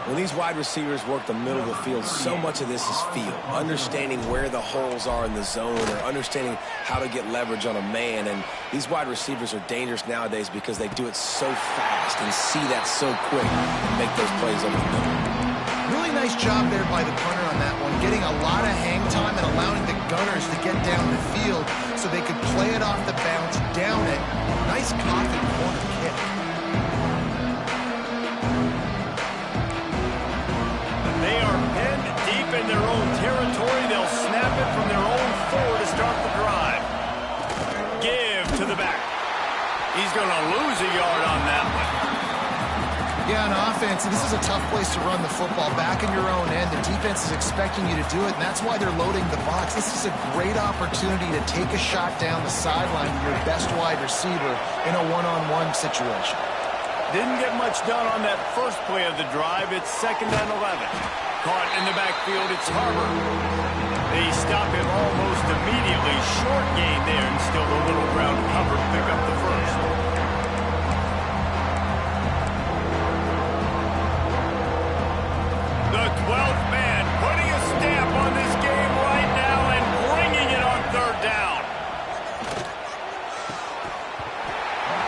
Speaker 3: When these wide receivers work the middle of the field, so much of this is feel. Understanding where the holes are in the zone or understanding how to get leverage on a man. And these wide receivers are dangerous nowadays because they do it so fast and see that so quick and make those plays over the middle.
Speaker 2: Really nice job there by the punter on that one, getting a lot of hang time and allowing the gunners to get down the field so they could play it off the bounce, down it. Nice coffin corner kick.
Speaker 1: They are pinned deep in their own territory. They'll snap it from their own 4 to start the drive. Give to the back. He's going to lose a yard on that one.
Speaker 2: Yeah, on offense, this is a tough place to run the football. Back in your own end, the defense is expecting you to do it, and that's why they're loading the box. This is a great opportunity to take a shot down the sideline to your best wide receiver in a one-on-one situation.
Speaker 1: Didn't get much done on that first play of the drive. It's 2nd and 11. Caught in the backfield, it's Harbor. They stop him almost immediately. Short gain there, and still a little ground cover to pick up the first. The 12th man putting a stamp on this game right now and bringing it on third down.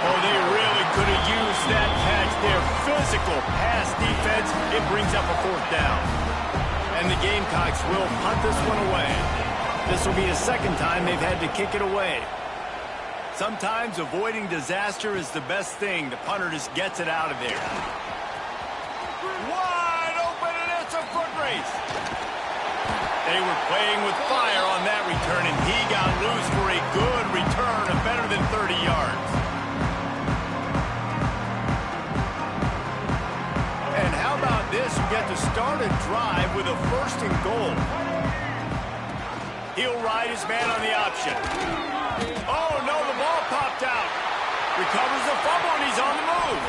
Speaker 1: Oh, they really could have used that catch there. Physical pass defense. It brings up a 4th down. And the Gamecocks will punt this one away. This will be the 2nd time they've had to kick it away. Sometimes avoiding disaster is the best thing. The punter just gets it out of there. Wide open, and it's a foot race. They were playing with fire on that return, and he got loose for a good return of better than 30 yards. And how about this? You get to start a drive with a 1st and goal. He'll ride his man on the option. Oh, no, the ball popped out. Recovers the fumble, and he's on the move.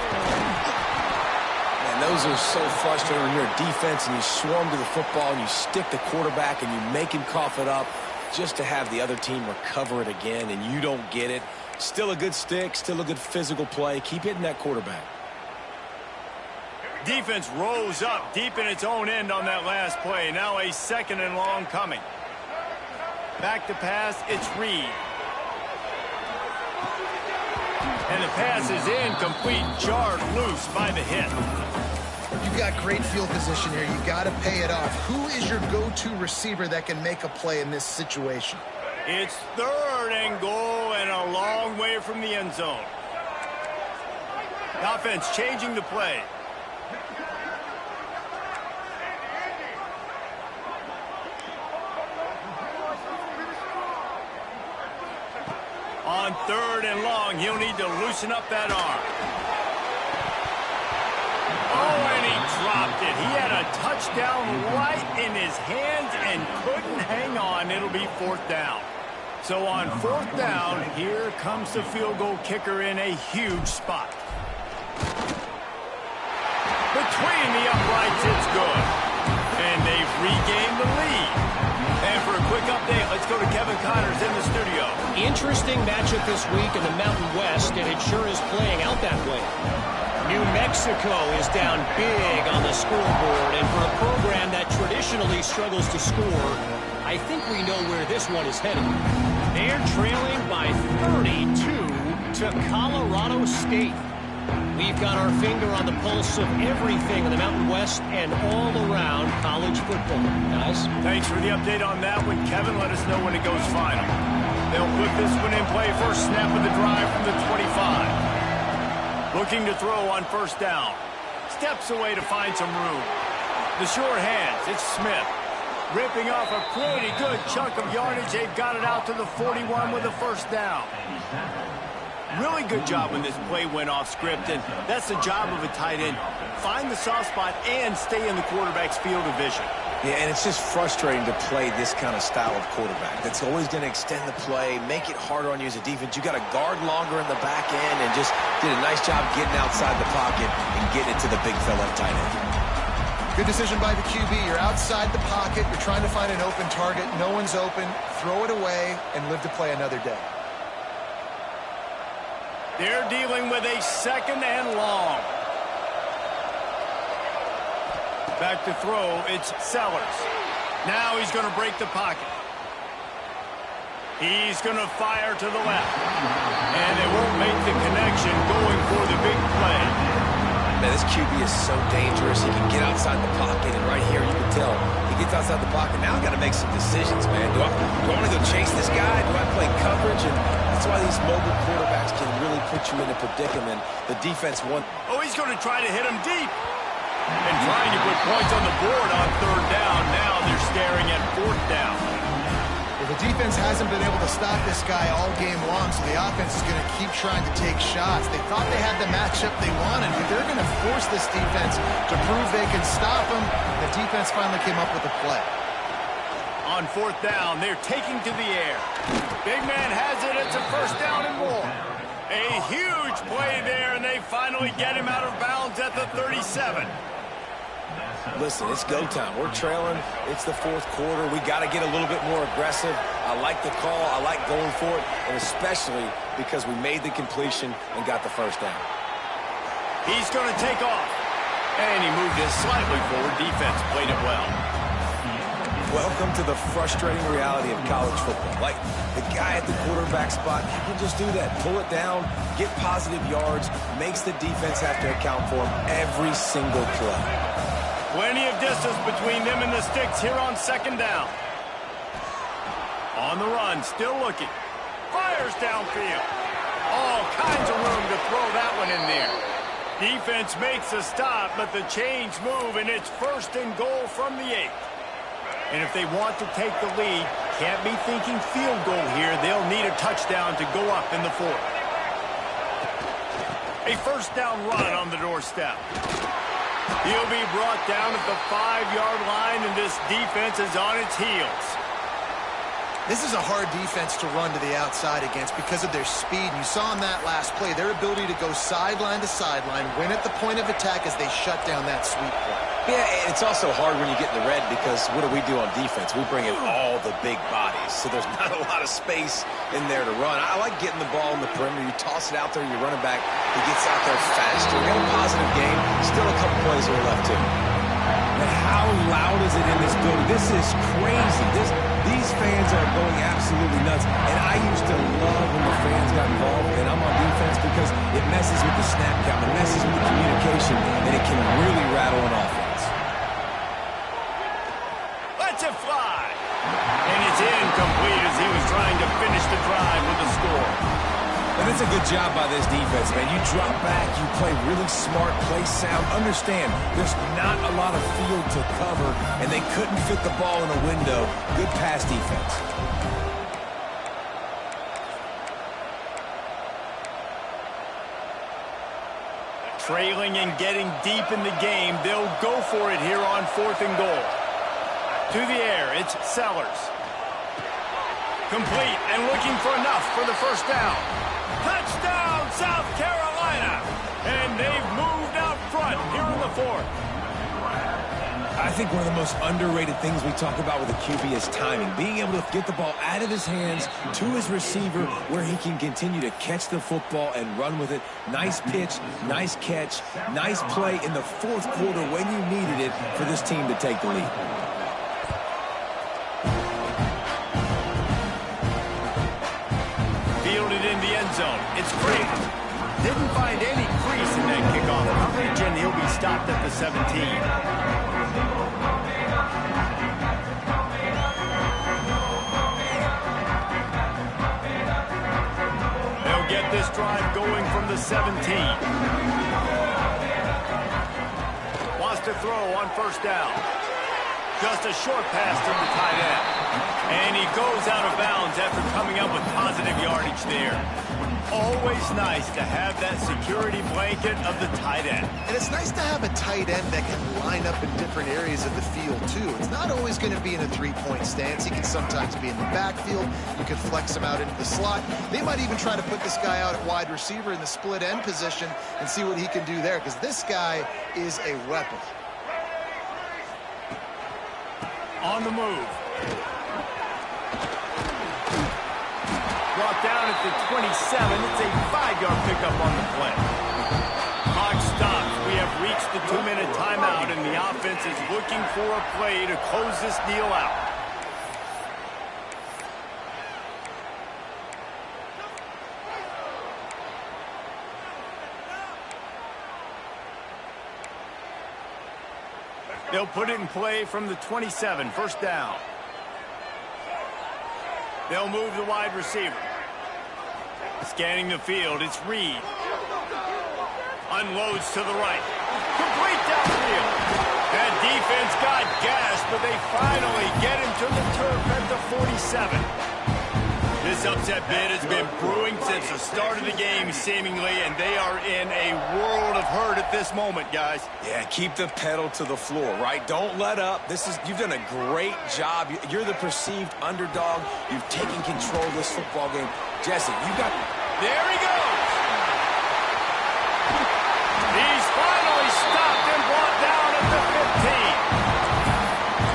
Speaker 3: Man, those are so frustrating when you're a defense and you swarm to the football and you stick the quarterback and you make him cough it up just to have the other team recover it again and you don't get it. Still a good stick, still a good physical play. Keep hitting that quarterback.
Speaker 1: Defense rose up deep in its own end on that last play. Now a 2nd and long coming. Back to pass, it's Reed. And the pass is incomplete, jarred loose by the hit.
Speaker 2: You've got great field position here. You got to pay it off. Who is your go-to receiver that can make a play in this situation?
Speaker 1: It's 3rd and goal and a long way from the end zone. The offense changing the play. On 3rd and long, he'll need to loosen up that arm. Oh, and he dropped it. He had a touchdown right in his hands and couldn't hang on. It'll be 4th down. So on 4th down, here comes the field goal kicker in a huge spot. Between the uprights, it's good. And they've regained the lead. And for a quick update, let's go to Kevin Connors in the studio.
Speaker 5: Interesting matchup this week in the Mountain West, and it sure is playing out that way. New Mexico is down big on the scoreboard, and for a program that traditionally struggles to score, I think we know where this one is headed. They're trailing by 32 to Colorado State. We've got our finger on the pulse of everything in the Mountain West and all around college football. Guys?
Speaker 1: Thanks for the update on that one, Kevin. Let us know when it goes final. They'll put this one in play. First snap of the drive from the 25. Looking to throw on first down. Steps away to find some room. The sure hands, it's Smith. Ripping off a pretty good chunk of yardage. They've got it out to the 41 with a first down. Really good job when this play went off script, and that's the job of a tight end. Find the soft spot and stay in the quarterback's field of vision.
Speaker 3: Yeah, and it's just frustrating to play this kind of style of quarterback. That's always going to extend the play, make it harder on you as a defense. You got to guard longer in the back end, and just did a nice job getting outside the pocket and getting it to the big fella tight end.
Speaker 2: Good decision by the QB. You're outside the pocket. You're trying to find an open target. No one's open. Throw it away and live to play another day.
Speaker 1: They're dealing with a second and long. Back to throw, it's Sellers. Now he's going to break the pocket. He's going to fire to the left. And they won't make the connection going for the big play.
Speaker 3: Man, this QB is so dangerous. He can get outside the pocket, and right here you can tell he gets outside the pocket. Now I got to make some decisions, man. Do I want to go chase this guy? Do I play coverage? And that's why these mobile quarterbacks can really put you in a predicament. The defense won.
Speaker 1: Oh, he's going to try to hit him deep. And trying to put points on the board on third down. Now they're staring at fourth down.
Speaker 2: Well, the defense hasn't been able to stop this guy all game long, so the offense is going to keep trying to take shots. They thought they had the matchup they wanted, but they're going to force this defense to prove they can stop him. The defense finally came up with a play.
Speaker 1: On fourth down, they're taking to the air. Big man has it. It's a first down and more. A huge play there, and they finally get him out of bounds at the 37.
Speaker 3: Listen, it's go time. We're trailing. It's the fourth quarter. We got to get a little bit more aggressive. I like the call. I like going for it, and especially because we made the completion and got the first down.
Speaker 1: He's going to take off. And he moved it slightly forward. Defense played it well.
Speaker 3: Welcome to the frustrating reality of college football. Like, the guy at the quarterback spot, he can just do that. Pull it down, get positive yards, makes the defense have to account for him every single play.
Speaker 1: Plenty of distance between them and the sticks here on second down. On the run, still looking. Fires downfield. All kinds of room to throw that one in there. Defense makes a stop, but the chains move, and it's first and goal from the 8. And if they want to take the lead, can't be thinking field goal here. They'll need a touchdown to go up in the fourth. A first down run on the doorstep. He'll be brought down at the 5-yard line, and this defense is on its heels.
Speaker 2: This is a hard defense to run to the outside against because of their speed. And you saw in that last play, their ability to go sideline to sideline, win at the point of attack as they shut down that sweep play.
Speaker 3: Yeah, it's also hard when you get in the red because what do we do on defense? We bring in all the big bodies, so there's not a lot of space in there to run. I like getting the ball in the perimeter. You toss it out there, you run it back. He gets out there faster. We got a positive game. Still a couple plays that are left, too.
Speaker 6: But how loud is it in this building? This is crazy. These fans are going absolutely nuts. And I used to love when the fans got involved, and I'm on defense because it messes with the snap count, it messes with the communication, and it can really rattle an offense.
Speaker 1: Let's it fly. And it's incomplete as he was trying to finish the drive with the score.
Speaker 6: And it's a good job by this defense, man. You drop back, you play really smart, play sound. Understand, there's not a lot of field to cover, and they couldn't fit the ball in a window. Good pass defense.
Speaker 1: Trailing and getting deep in the game, they'll go for it here on fourth and goal. To the air, it's Sellers. Complete and looking for enough for the first down. Touchdown, South Carolina! And they've moved out front here in the fourth.
Speaker 6: I think one of the most underrated things we talk about with a QB is timing. Being able to get the ball out of his hands to his receiver where he can continue to catch the football and run with it. Nice pitch, nice catch, nice play in the fourth quarter when you needed it for this team to take the lead.
Speaker 1: Fielded in the end zone. It's Kramer. Didn't find any crease in that kickoff coverage, and he'll be stopped at the 17. Get this drive going from the 17. Wants to throw on first down. Just a short pass to the tight end. And he goes out of bounds after coming up with positive yardage there. Always nice to have that security blanket of the tight end.
Speaker 2: And it's nice to have a tight end that can line up in different areas of the field, too. It's not always going to be in a three-point stance. He can sometimes be in the backfield. You can flex him out into the slot. They might even try to put this guy out at wide receiver in the split end position and see what he can do there, because this guy is a weapon.
Speaker 1: On the move. Brought down at the 27. It's a 5-yard pickup on the play. Clock stops. We have reached the 2-minute timeout, and the offense is looking for a play to close this deal out. They'll put it in play from the 27, first down. They'll move the wide receiver. Scanning the field, it's Reed. Unloads to the right. Complete downfield. That defense got gashed, but they finally get him to the turf at the 47. This upset bid has been brewing since the start of the game, seemingly, and they are in a world of hurt at this moment, guys.
Speaker 6: Yeah, keep the pedal to the floor, right? Don't let up. You've done a great job. You're the perceived underdog. You've taken control of this football game. Jesse, you got...
Speaker 1: There he goes! He's finally stopped and brought down at the 15.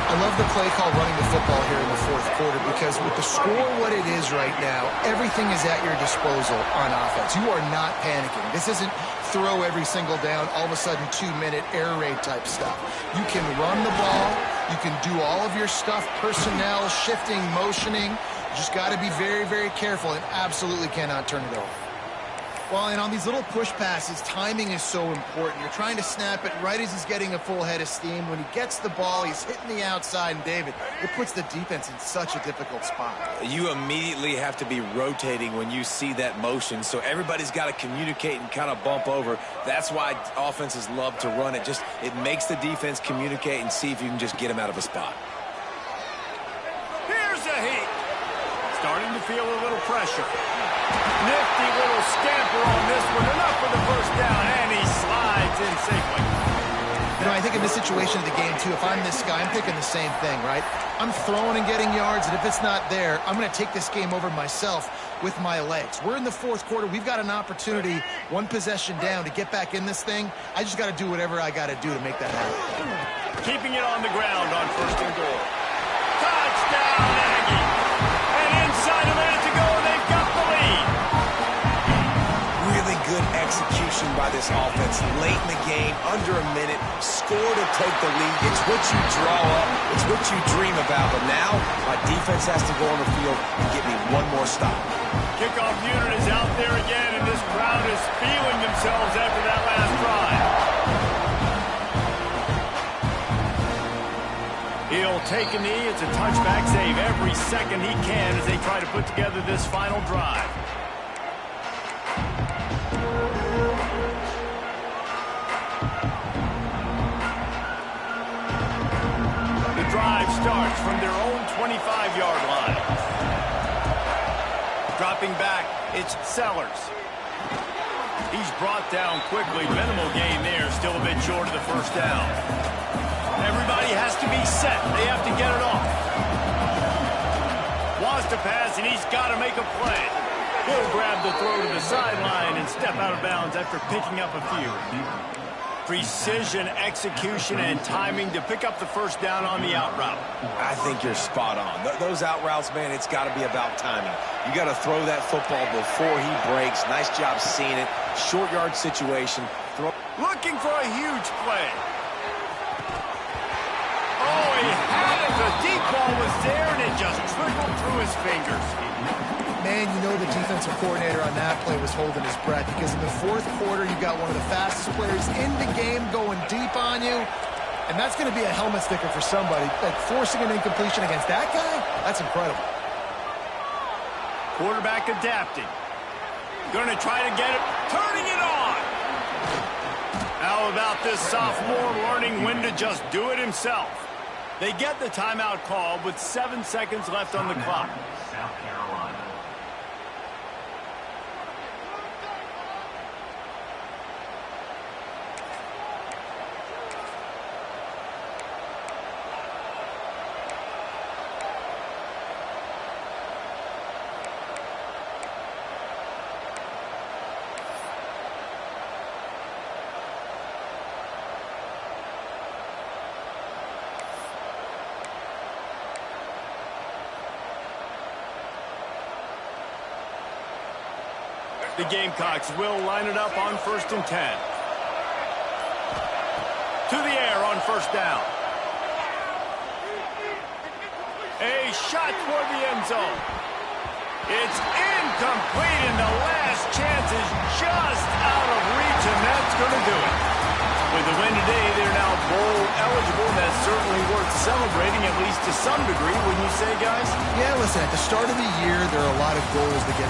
Speaker 2: I love the play call running the football here in the fourth quarter, because with the score what it is right now, everything is at your disposal on offense. You are not panicking. This isn't throw every single down, all of a sudden 2-minute air raid type stuff. You can run the ball. You can do all of your stuff, personnel, shifting, motioning. You just got to be very, very careful and absolutely cannot turn it over. Well, and on these little push passes, timing is so important. You're trying to snap it right as he's getting a full head of steam. When he gets the ball, he's hitting the outside, and David, it puts the defense in such a difficult spot.
Speaker 6: You immediately have to be rotating when you see that motion, so everybody's got to communicate and kind of bump over. That's why offenses love to run it. It makes the defense communicate and see if you can just get him out of a spot.
Speaker 1: Here's a heat. Starting to feel a little pressure. Nifty little scamper on this one. Enough for the first down, and he slides in safely.
Speaker 2: You know, I think in this situation of the game, too, if I'm this guy, I'm thinking the same thing, right? I'm throwing and getting yards, and if it's not there, I'm going to take this game over myself with my legs. We're in the fourth quarter. We've got an opportunity, one possession down, to get back in this thing. I just got to do whatever I got to do to make that happen.
Speaker 1: Keeping it on the ground on first and goal. Touchdown, Aggie. And inside a minute to go, they've got the lead.
Speaker 6: Really good execution by this offense. Late in the game, under a minute, score to take the lead. It's what you draw up. It's what you dream about. But now, my defense has to go on the field and get me one more stop.
Speaker 1: Kickoff unit is out there again, and this crowd is feeling themselves after that last drive. He'll take a knee. It's a touchback save every second he can as they try to put together this final drive. The drive starts from their own 25-yard line. Dropping back, it's Sellers. He's brought down quickly. Minimal gain there, still a bit short of the first down. Everybody has to be set. They have to get it off. Wants to pass, and he's got to make a play. He'll grab the throw to the sideline and step out of bounds after picking up a few. Precision, execution, and timing to pick up the first down on the out route.
Speaker 3: I think you're spot on. Those out routes, man, it's got to be about timing. You got to throw that football before he breaks. Nice job seeing it. Short yard situation.
Speaker 1: Looking for a huge play. Oh, he had it. The deep ball was there, and it just trickled through his fingers.
Speaker 2: Man, you know the defensive coordinator on that play was holding his breath, because in the fourth quarter, you got one of the fastest players in the game going deep on you, and that's going to be a helmet sticker for somebody. Like, forcing an incompletion against that guy, that's incredible.
Speaker 1: Quarterback adapting. Going to try to get it, turning it on. How about this sophomore learning when to just do it himself? They get the timeout called with 7 seconds left on the clock.
Speaker 4: South Carolina.
Speaker 1: The Gamecocks will line it up on 1st and 10. To the air on first down. A shot toward the end zone. It's incomplete, and the last chance is just out of reach, and that's going to do it. With the win today, they're now bowl eligible, and that's certainly worth celebrating, at least to some degree, wouldn't you say, guys?
Speaker 2: Yeah, listen, at the start of the year, there are a lot of goals to get.